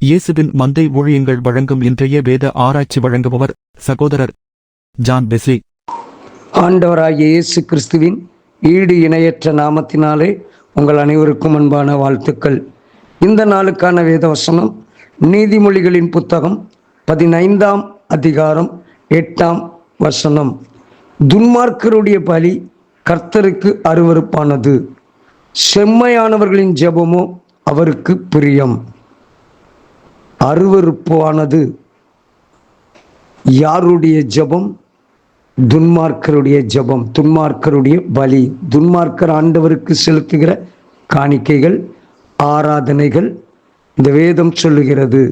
இயேசுவின் மந்தை ஊழியங்கள் வழங்கும் இன்றைய வேத ஆராய்ச்சி வழங்குபவர் சகோதரர் ஜான் பெஸ்லி. ஆண்டவராகிய இயேசு கிறிஸ்துவின் ஈடு இணையற்ற நாமத்தினாலே உங்கள் அனைவருக்கும் அன்பான வாழ்த்துக்கள். இந்த நாளுக்கான வேத வசனம் நீதிமொழிகளின் புத்தகம் 15ஆம் அதிகாரம் 8ஆம் வசனம். துன்மார்க்கருடைய பலி கர்த்தருக்கு அருவருப்பானது, செம்மையானவர்களின் ஜெபமோ அவருக்கு பிரியம். அருவருப்பானது யாருடைய ஜெபம்? துன்மார்க்கருடைய ஜெபம், துன்மார்க்கருடைய பலி. துன்மார்க்கர் ஆண்டவருக்கு செலுத்துகிற காணிக்கைகள், ஆராதனைகள் இந்த வேதம் சொல்லுகிறது.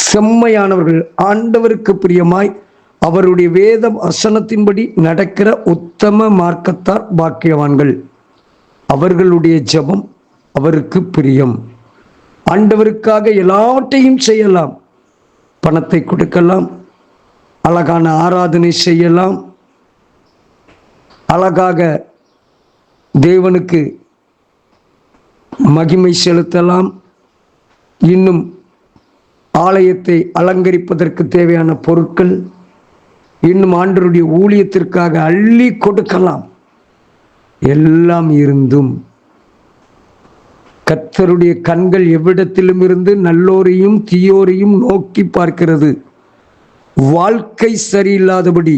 செம்மையானவர்கள் ஆண்டவருக்கு பிரியமாய் அவருடைய வேத வசனத்தின்படி நடக்கிற உத்தம மார்க்கத்தார் பாக்கியவான்கள். அவர்களுடைய ஜெபம் அவருக்கு பிரியம். ஆண்டவருக்காக எல்லாவற்றையும் செய்யலாம். பணத்தை கொடுக்கலாம், அழகான ஆராதனை செய்யலாம், அழகாக தேவனுக்கு மகிமை செலுத்தலாம், இன்னும் ஆலயத்தை அலங்கரிப்பதற்கு தேவையான பொருட்கள், இன்னும் ஆண்டவருடைய ஊழியத்திற்காக அள்ளி கொடுக்கலாம். எல்லாம் இருந்தும் கர்த்தருடைய கண்கள் எவ்விடத்திலும் இருந்து நல்லோரையும் தீயோரையும் நோக்கி பார்க்கிறது. வாழ்க்கை சரியில்லாதபடி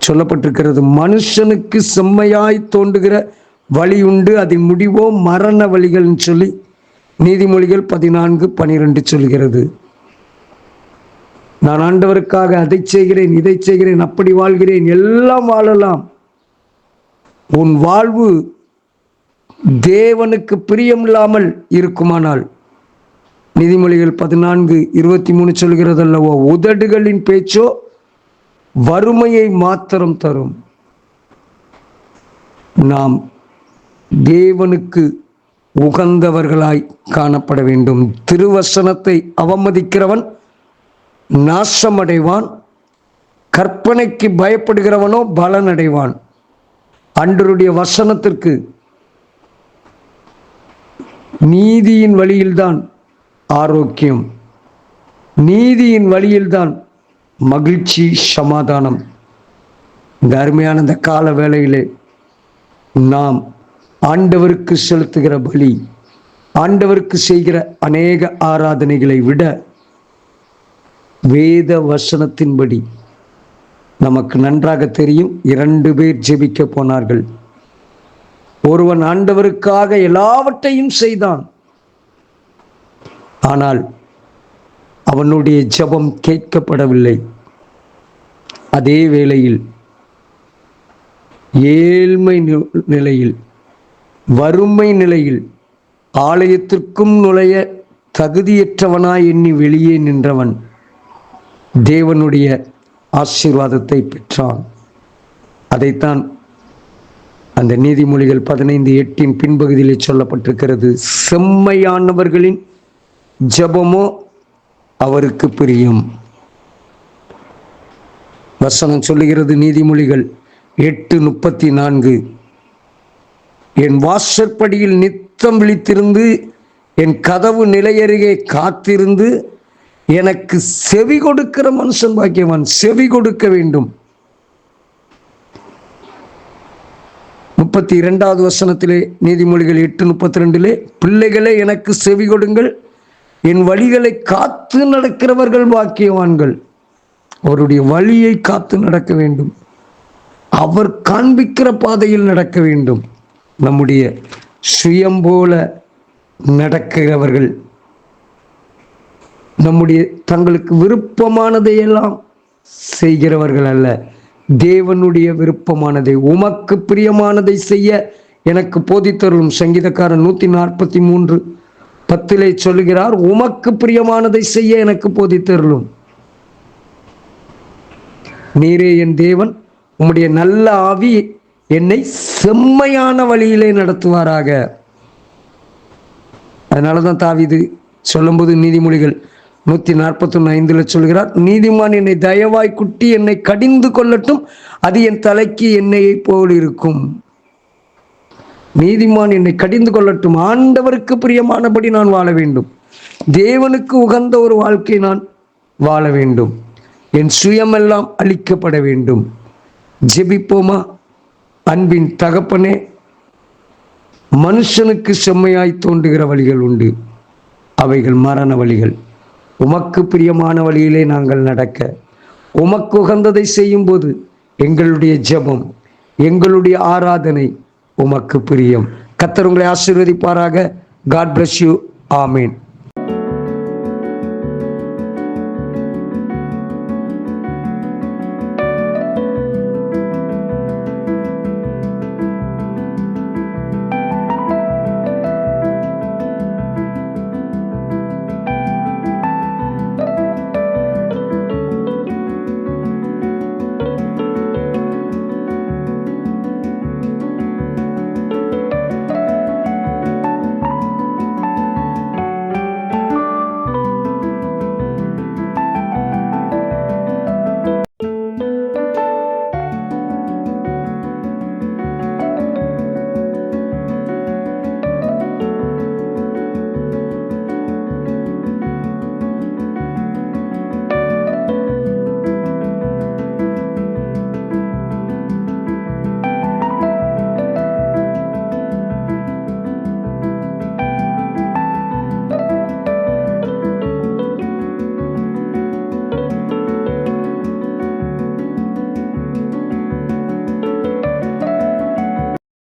சொல்லப்பட்டிருக்கிறது. மனுஷனுக்கு செம்மையாய் தோன்றுகிற வழி உண்டு, அதன் முடிவோ மரண வழிகள் சொல்லி நீதிமொழிகள் 14:12 சொல்கிறது. நான் ஆண்டவருக்காக அதை செய்கிறேன், இதை செய்கிறேன், அப்படி வாழ்கிறேன், எல்லாம் வாழலாம். உன் வாழ்வு தேவனுக்கு பிரியமில்லாமல் இருக்குமானால் நீதிமொழிகள் 14:23 சொல்கிறது அல்லவோ, உதடுகளின் பேச்சோ வறுமையை மாத்திரம் தரும். நாம் தேவனுக்கு உகந்தவர்களாய் காணப்பட வேண்டும். திருவசனத்தை அவமதிக்கிறவன் நாசமடைவான், கற்பனைக்கு பயப்படுகிறவனோ பலனடைவான். ஆண்டவருடைய வசனத்திற்கு நீதியின் வழியில்தான் ஆரோக்கியம், நீதியின் வழியில்தான் மகிழ்ச்சி, சமாதானம். இந்த அருமையான இந்த கால வேளையிலே நாம் ஆண்டவருக்கு செலுத்துகிற பலி, ஆண்டவருக்கு செய்கிற அநேக ஆராதனைகளை விட வேத வசனத்தின்படி நமக்கு நன்றாக தெரியும். 2 பேர் ஜெபிக்க போனார்கள். ஒருவன் ஆண்டவருக்காக எல்லாவற்றையும் செய்தான், ஆனால் அவனுடைய ஜெபம் கேட்கப்படவில்லை. அதே வேளையில் ஏழ்மை நிலையில், வறுமை நிலையில், ஆலயத்திற்கும் நுழைய தகுதியற்றவனாய் எண்ணி வெளியே நின்றவன் தேவனுடைய ஆசீர்வாதத்தை பெற்றான். அதைத்தான் அந்த நீதிமொழிகள் 15:8 பின்பகுதியிலே சொல்லப்பட்டிருக்கிறது. செம்மையானவர்களின் ஜெபமோ அவருக்கு பிரியம். வசனம் சொல்லுகிறது, நீதிமொழிகள் 8:34, என் வாசற்படியில் நித்தம் விழித்திருந்து என் கதவு நிலையருகே காத்திருந்து எனக்கு செவி கொடுக்கிற மனுஷன் பாக்கியவான். செவி கொடுக்க வேண்டும். 32வது வசனத்திலே நீதிமொழிகள் 8:32, பிள்ளைகளே எனக்கு செவி கொடுங்கள், என் வழிகளை காத்து நடக்கிறவர்கள் பாக்கியவான்கள். அவருடைய வழியை காத்து நடக்க வேண்டும், அவர் காண்பிக்கிற பாதையில் நடக்க வேண்டும். நம்முடைய சுயம் போல நடக்கிறவர்கள், நம்முடைய தங்களுக்கு விருப்பமானதையெல்லாம் செய்கிறவர்கள் அல்ல, தேவனுடைய விருப்பமானதை, உமக்கு பிரியமானதை செய்ய எனக்கு போதித்தருளும். சங்கீதக்காரன் 143:10 சொல்லுகிறார், உமக்கு பிரியமானதை செய்ய எனக்கு போதித்தருளும். நீரே என் தேவன், உம்முடைய நல்ல ஆவி என்னை செம்மையான வழியிலே நடத்துவாராக. அதனாலதான் தாவீது சொல்லும்போது நீதிமொழிகள் 141:5 சொல்கிறார், நீதிமான் என்னை தயவாய் குட்டி என்னை கடிந்து கொள்ளட்டும், அது என் தலைக்கு எண்ணெயை போல் இருக்கும். நீதிமான் என்னை கடிந்து கொள்ளட்டும். ஆண்டவருக்கு பிரியமானபடி நான் வாழ வேண்டும். தேவனுக்கு உகந்த ஒரு வாழ்க்கை நான் வாழ வேண்டும். என் சுயமெல்லாம் அழிக்கப்பட வேண்டும். ஜெபிப்போமா? அன்பின் தகப்பனே, மனுஷனுக்கு செம்மையாய் தோன்றுகிற வழிகள் உண்டு, அவைகள் மரண வழிகள். உமக்கு பிரியமான வழியிலே நாங்கள் நடக்க, உமக்கு உகந்ததை செய்யும் போது எங்களுடைய ஜெபம், எங்களுடைய ஆராதனை உமக்கு பிரியம். கர்த்தர் உங்களை ஆசீர்வதிப்பாராக. God bless you. ஆமேன்.